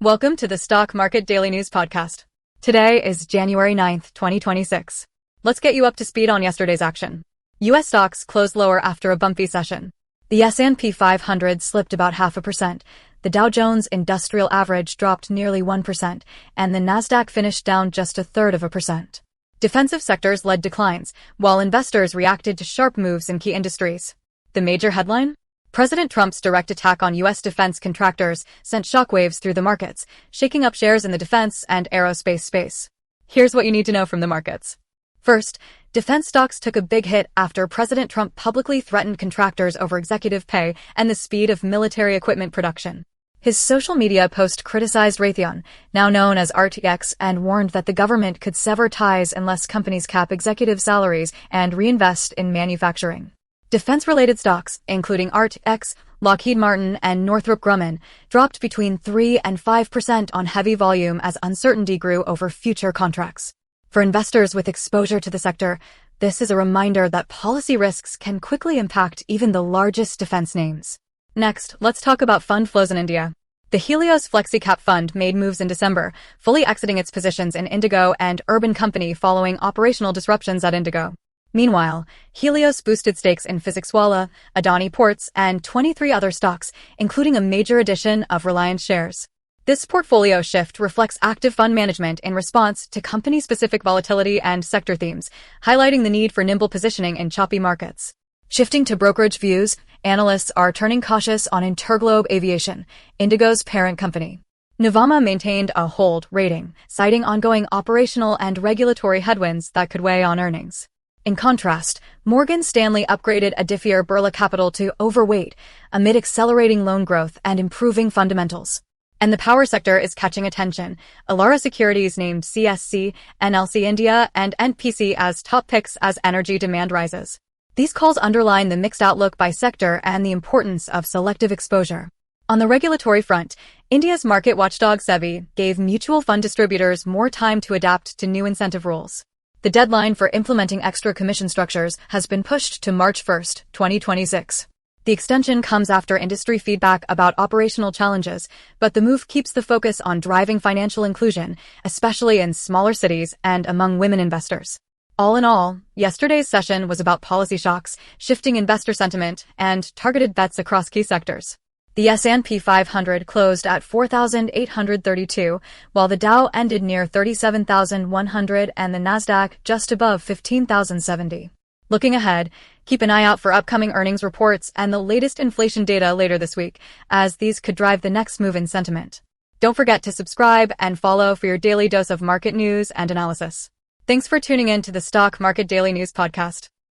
Welcome to the Stock Market Daily News Podcast. Today is January 9th, 2026. Let's get you up to speed on yesterday's action. U.S. stocks closed lower after a bumpy session. The S&P 500 slipped about 0.5%, the Dow Jones Industrial Average dropped nearly 1%, and the Nasdaq finished down just 0.33%. Defensive sectors led declines, while investors reacted to sharp moves in key industries. The major headline? President Trump's direct attack on U.S. defense contractors sent shockwaves through the markets, shaking up shares in the defense and aerospace space. Here's what you need to know from the markets. First, defense stocks took a big hit after President Trump publicly threatened contractors over executive pay and the speed of military equipment production. His social media post criticized Raytheon, now known as RTX, and warned that the government could sever ties unless companies cap executive salaries and reinvest in manufacturing. Defense-related stocks, including RTX, Lockheed Martin, and Northrop Grumman, dropped between 3 and 5% on heavy volume as uncertainty grew over future contracts. For investors with exposure to the sector, this is a reminder that policy risks can quickly impact even the largest defense names. Next, let's talk about fund flows in India. The Helios FlexiCap Fund made moves in December, fully exiting its positions in Indigo and Urban Company following operational disruptions at Indigo. Meanwhile, Helios boosted stakes in Physicswallah, Adani Ports, and 23 other stocks, including a major addition of Reliance shares. This portfolio shift reflects active fund management in response to company-specific volatility and sector themes, highlighting the need for nimble positioning in choppy markets. Shifting to brokerage views, analysts are turning cautious on Interglobe Aviation, Indigo's parent company. Nuvama maintained a hold rating, citing ongoing operational and regulatory headwinds that could weigh on earnings. In contrast, Morgan Stanley upgraded Adifir Birla Capital to overweight amid accelerating loan growth and improving fundamentals. And the power sector is catching attention. Elara Securities named CSC, NLC India, and NPC as top picks as energy demand rises. These calls underline the mixed outlook by sector and the importance of selective exposure. On the regulatory front, India's market watchdog SEBI gave mutual fund distributors more time to adapt to new incentive rules. The deadline for implementing extra commission structures has been pushed to March 1, 2026. The extension comes after industry feedback about operational challenges, but the move keeps the focus on driving financial inclusion, especially in smaller cities and among women investors. All in all, yesterday's session was about policy shocks, shifting investor sentiment, and targeted bets across key sectors. The S&P 500 closed at 4,832, while the Dow ended near 37,100 and the Nasdaq just above 15,070. Looking ahead, keep an eye out for upcoming earnings reports and the latest inflation data later this week, as these could drive the next move in sentiment. Don't forget to subscribe and follow for your daily dose of market news and analysis. Thanks for tuning in to the Stock Market Daily News Podcast.